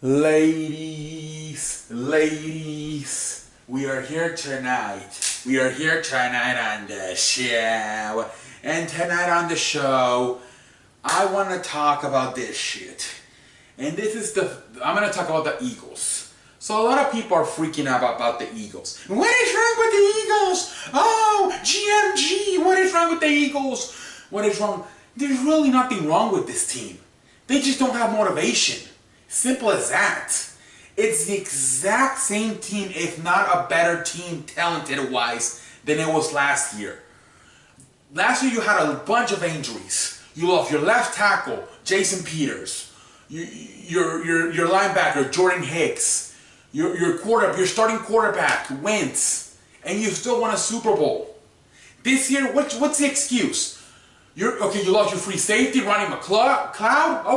Ladies, we are here tonight. We are here tonight on the show. And tonight on the show, I want to talk about this shit. And I'm going to talk about the Eagles. So a lot of people are freaking out about the Eagles. What is wrong with the Eagles? Oh, GMG, what is wrong with the Eagles? What is wrong? There's really nothing wrong with this team. They just don't have motivation. Simple as that. It's the exact same team, if not a better team, talented-wise, than it was last year. Last year you had a bunch of injuries. You lost your left tackle, Jason Peters, your linebacker, Jordan Hicks, your starting quarterback, Wentz, and you still won a Super Bowl. This year, what's the excuse? You lost your free safety, Ronnie McLeod.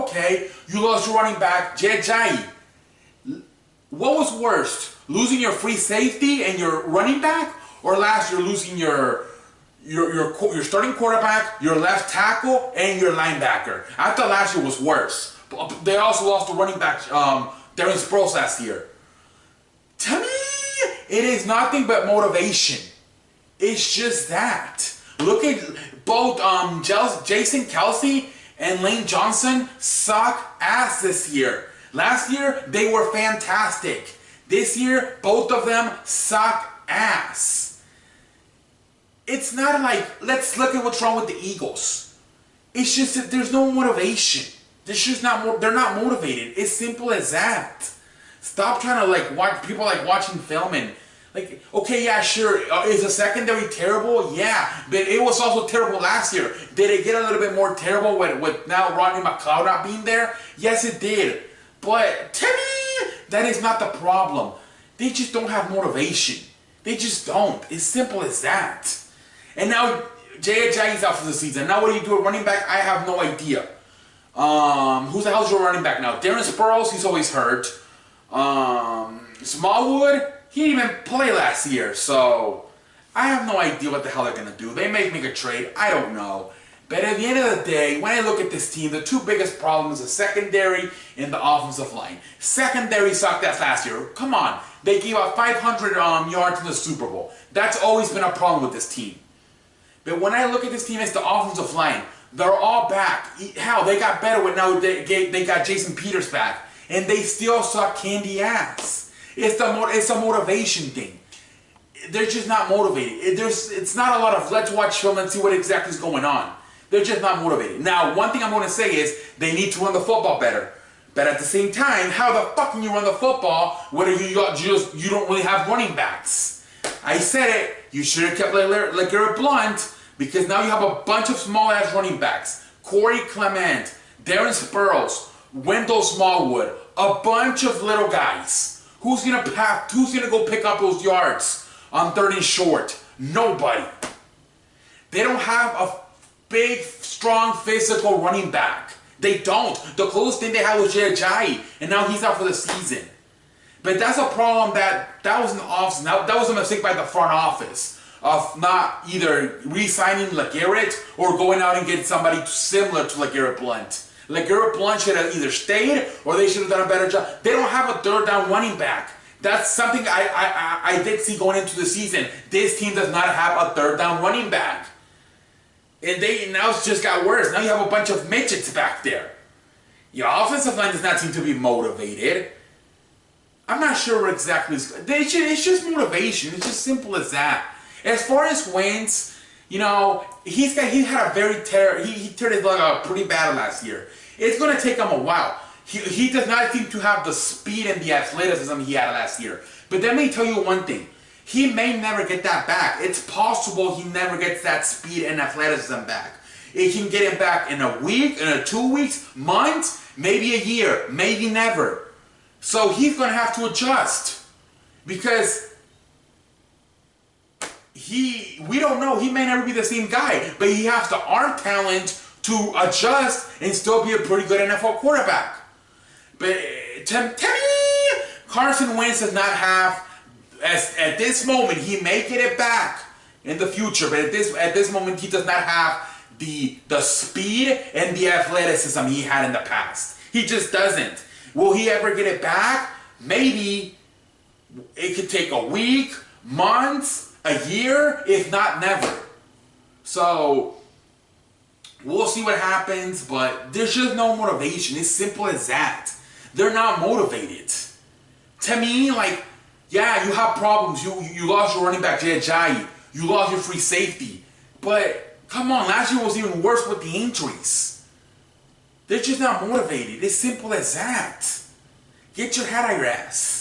Okay, you lost your running back, Jay Ajayi. What was worse, losing your free safety and your running back, or last year losing your starting quarterback, your left tackle, and your linebacker? I thought last year was worse. They also lost the running back, Darren Sproles, last year. To me, it is nothing but motivation. It's just that. Look at both Jason Kelce and Lane Johnson suck ass this year. Last year, they were fantastic. This year, both of them suck ass. It's not like, let's look at what's wrong with the Eagles. It's just that there's no motivation. They're not motivated. It's simple as that. Stop trying to watch people watching film and okay, yeah, sure. Is the secondary terrible? Yeah, but it was also terrible last year. Did it get a little bit more terrible with now Ronnie McLeod not being there? Yes, it did. But to me, that is not the problem. They just don't have motivation. They just don't. It's simple as that. And now Jay Ajayi's out for the season. Now what do you do at running back? I have no idea. Who the hell's your running back now? Darren Sproles, he's always hurt. Smallwood, he didn't even play last year, so I have no idea what the hell they're going to do. They may make a trade. I don't know. But at the end of the day, when I look at this team, the two biggest problems are the secondary and the offensive line. Secondary sucked ass last year. Come on. They gave up 500 yards in the Super Bowl. That's always been a problem with this team. But when I look at this team, it's the offensive line. They're all back. Hell, they got better when now they got Jason Peters back. And they still suck candy ass. It's a motivation thing. They're just not motivated. It's not a lot of let's watch film and see what exactly is going on. They're just not motivated. Now, one thing I'm going to say is they need to run the football better. But at the same time, how the fuck can you run the football when you don't really have running backs? I said it. You should have kept LeGarrette Blount because now you have a bunch of small-ass running backs. Corey Clement, Darren Sproles, Wendell Smallwood, a bunch of little guys. Who's gonna go pick up those yards on 3rd and short? Nobody. They don't have a big, strong, physical running back. They don't. The closest thing they had was Jay Ajayi, and now he's out for the season. But that's a problem that was an offseason. That was a mistake by the front office of not either re-signing LeGarrette or going out and getting somebody similar to LeGarrette Blount. LeGarrette Blount should have either stayed or they should have done a better job. They don't have a 3rd down running back. That's something I did see going into the season. This team does not have a 3rd down running back. And now it's just got worse. Now you have a bunch of midgets back there. Your offensive line does not seem to be motivated. I'm not sure what exactly it's just motivation. It's just simple as that. As far as Wentz, he had a very he turned his leg out pretty bad last year. It's going to take him a while. He does not seem to have the speed and the athleticism he had last year. But let me tell you one thing. He may never get that back. It's possible he never gets that speed and athleticism back. It can get him back in a week, in 2 weeks, months, maybe a year, maybe never. So he's going to have to adjust. Because we don't know. He may never be the same guy, but he has the arm talent to adjust and still be a pretty good NFL quarterback. But to me, Carson Wentz does not have, at this moment, he may get it back in the future, but at this moment, he does not have the speed and the athleticism he had in the past. He just doesn't. Will he ever get it back? Maybe. It could take a week, months, a year, if not never. So, we'll see what happens, but there's just no motivation. It's simple as that. They're not motivated. To me, like, yeah, you have problems. You lost your running back, Jay Ajayi. You lost your free safety. But, come on, last year was even worse with the injuries. They're just not motivated. It's simple as that. Get your head out of your ass.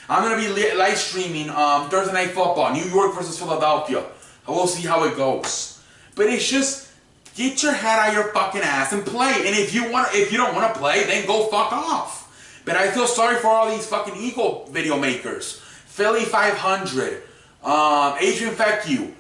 I'm going to be live streaming Thursday Night Football, New York versus Philadelphia. We'll see how it goes. But it's just, get your head out of your fucking ass and play. And if you don't want to play, then go fuck off. But I feel sorry for all these fucking Eagle video makers. Philly 500, Adrian Fecchio.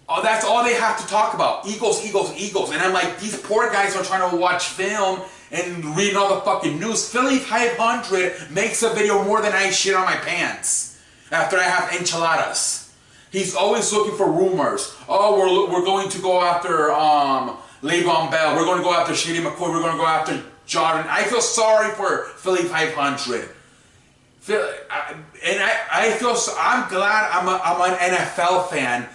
Oh, that's all they have to talk about. Eagles, Eagles, Eagles. And I'm like, these poor guys are trying to watch film and read all the fucking news. Philly 500 makes a video more than I shit on my pants after I have enchiladas. He's always looking for rumors. Oh, we're going to go after Le'Veon Bell. We're going to go after Shady McCoy. We're going to go after Jordan. I feel sorry for Philly 500. I'm glad I'm an NFL fan.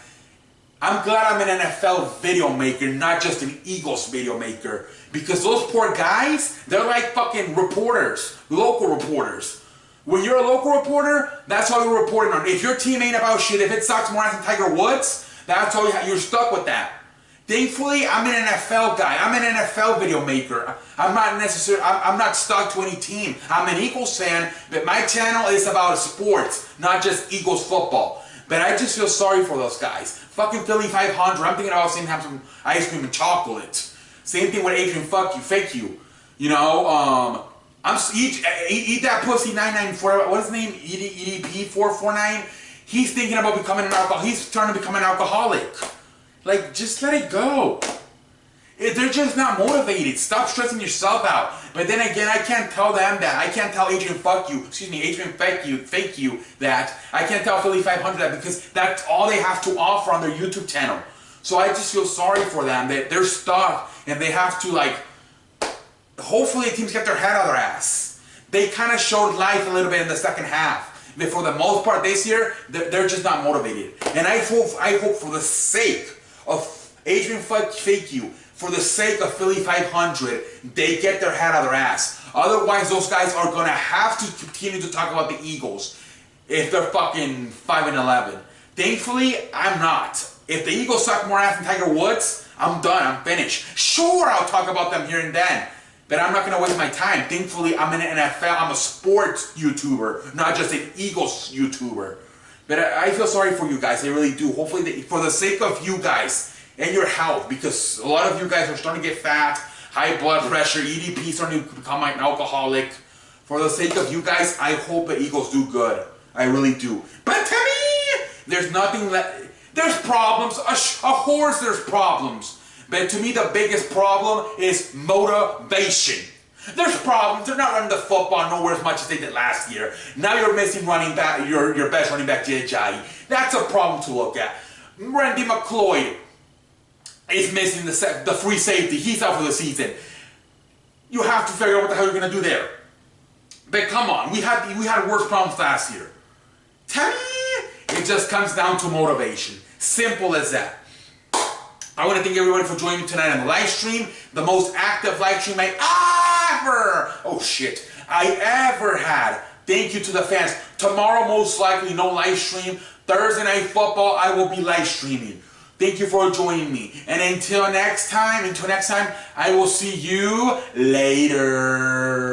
I'm glad I'm an NFL video maker, not just an Eagles video maker. Because those poor guys, they're like fucking reporters, local reporters. When you're a local reporter, that's all you're reporting on. If your team ain't about shit, if it sucks more than Tiger Woods, that's all you're stuck with that. Thankfully, I'm an NFL guy. I'm an NFL video maker. I'm not stuck to any team. I'm an Eagles fan, but my channel is about sports, not just Eagles football. But I just feel sorry for those guys. Fucking Philly 500. I'm thinking about seeing have some ice cream and chocolate. Same thing with Adrian Fecchio. You know, eat that pussy 994. What's his name? EDP 449. He's thinking about becoming an alcoholic. He's trying to become an alcoholic. Like, just let it go. They're just not motivated. Stop stressing yourself out. But then again, I can't tell them that. I can't tell Adrian Fecchio that. I can't tell Philly 500 that because that's all they have to offer on their YouTube channel. So I just feel sorry for them that they're stuck and they have to, like, hopefully teams get their head out of their ass. They kind of showed life a little bit in the second half. But for the most part this year, they're just not motivated. And I hope for the sake of Adrian Fecchio, for the sake of Philly 500, they get their head out of their ass. Otherwise, those guys are going to have to continue to talk about the Eagles if they're fucking 5-11. Thankfully, I'm not. If the Eagles suck more ass than Tiger Woods, I'm done. I'm finished. Sure, I'll talk about them here and then, but I'm not going to waste my time. Thankfully, I'm an NFL. I'm a sports YouTuber, not just an Eagles YouTuber. But I feel sorry for you guys. I really do. Hopefully, for the sake of you guys and your health, because a lot of you guys are starting to get fat, high blood pressure, EDP starting to become an alcoholic. For the sake of you guys, I hope the Eagles do good. I really do. But to me, there's nothing left. There's problems. Of course there's problems. But to me, the biggest problem is motivation. There's problems. They're not running the football nowhere as much as they did last year. Now you're missing running back, your best running back, Jay Ajayi. That's a problem to look at. Randy McCloyd is missing the free safety. He's out for the season. You have to figure out what the hell you're going to do there. But come on, we had worse problems last year. Tell me, it just comes down to motivation. Simple as that. I want to thank everybody for joining me tonight on the live stream. The most active live stream I ever had. Thank you to the fans. Tomorrow, most likely, no live stream. Thursday Night Football, I will be live streaming. Thank you for joining me. And until next time, I will see you later.